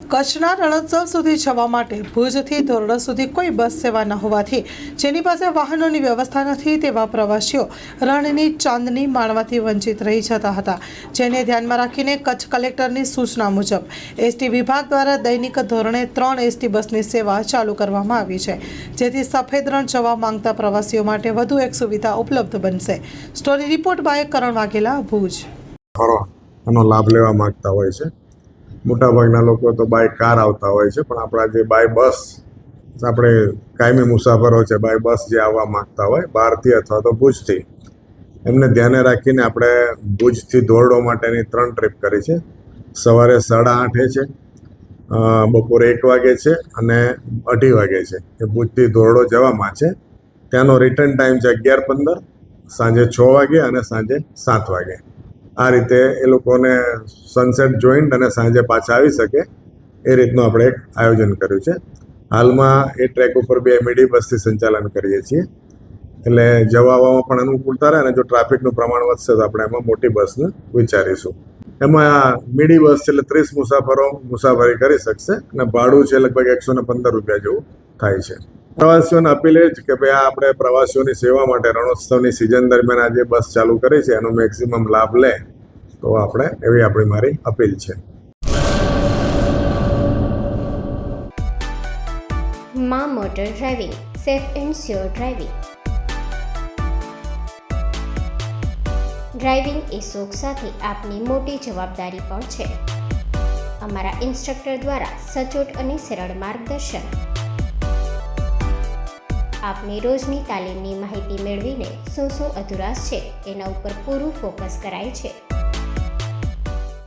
કચ્છના રણોત્સવ સુધી જવા માટે ભુજથી ધોરડો સુધી કોઈ બસ સેવા ન હોવાથી જેની પાસે વાહનોની વ્યવસ્થા નથી તેવા પ્રવાસીઓ રણની ચાંદની માણવાથી વંચિત રહી જતા હતા, જેને ધ્યાનમાં રાખીને કચ્છ કલેક્ટરની સૂચના મુજબ એસટી વિભાગ દ્વારા દૈનિક ધોરણે 3 એસટી બસની સેવા ચાલુ કરવામાં આવી છે, જેથી સફેદ રણ જવા માંગતા પ્રવાસીઓ માટે વધુ એક સુવિધા ઉપલબ્ધ બનશે। સ્ટોરી રિપોર્ટ બાય કરણ વાઘેલા, ભુજ। આનો લાભ લેવા માંગતા હોય છે। મોટાભાગના લોકો તો બાય કાર આવતા હોય છે, પણ આપણા જે બાય બસ આપણે કાયમી મુસાફરો છે, બાય બસ જે આવવા માંગતા હોય બહારથી અથવા તો ભુજથી, એમને ધ્યાને રાખીને આપણે ભુજથી ધોરડો માટેની 3 ટ્રીપ કરી છે। સવારે 8:30 છે, બપોરે 1 વાગે છે અને 2:30 વાગે છે એ ભુજથી ધોરડો જવામાં છે। ત્યાંનો રિટર્ન ટાઈમ છે 11:15, સાંજે 6 વાગે અને સાંજે 7 વાગે। આ રીતે એ લોકોને સનસેટ જોઈન્ટ અને સાંજે પાછા આવી શકે એ રીતનું આપણે એક આયોજન કર્યું છે। હાલમાં એ ટ્રેક ઉપર 2 મિડી બસથી સંચાલન કરીએ છીએ, એટલે જવા આવવામાં પણ અનુકૂળતા રહે, અને જો ટ્રાફિકનું પ્રમાણ વધશે તો આપણે એમાં મોટી બસનું વિચારીશું। એમાં મિડી બસ છે એટલે 30 મુસાફરો મુસાફરી કરી શકશે અને ભાડું છે લગભગ 115 રૂપિયા જેવું થાય છે। પ્રવાસીઓને અપીલ એ જ કે ભાઈ આ આપણે પ્રવાસીઓની સેવા માટે રણોત્સવની સિઝન દરમિયાન આ જે બસ ચાલુ કરી છે એનો મેક્સિમમ લાભ લે તો આપણે એવી મારી અપીલ છે। માં motor driving, safe and sure driving. Driving એ શોખ સાથે આપની મોટી જવાબદારી પણ છે। અમારા ઇન્સ્ટ્રક્ટર દ્વારા સચોટ અને સરળ માર્ગદર્શન, આપની રોજની તાલીમની માહિતી મેળવીને શું અધુરાશ છે એના ઉપર પૂરું ફોકસ કરાય છે।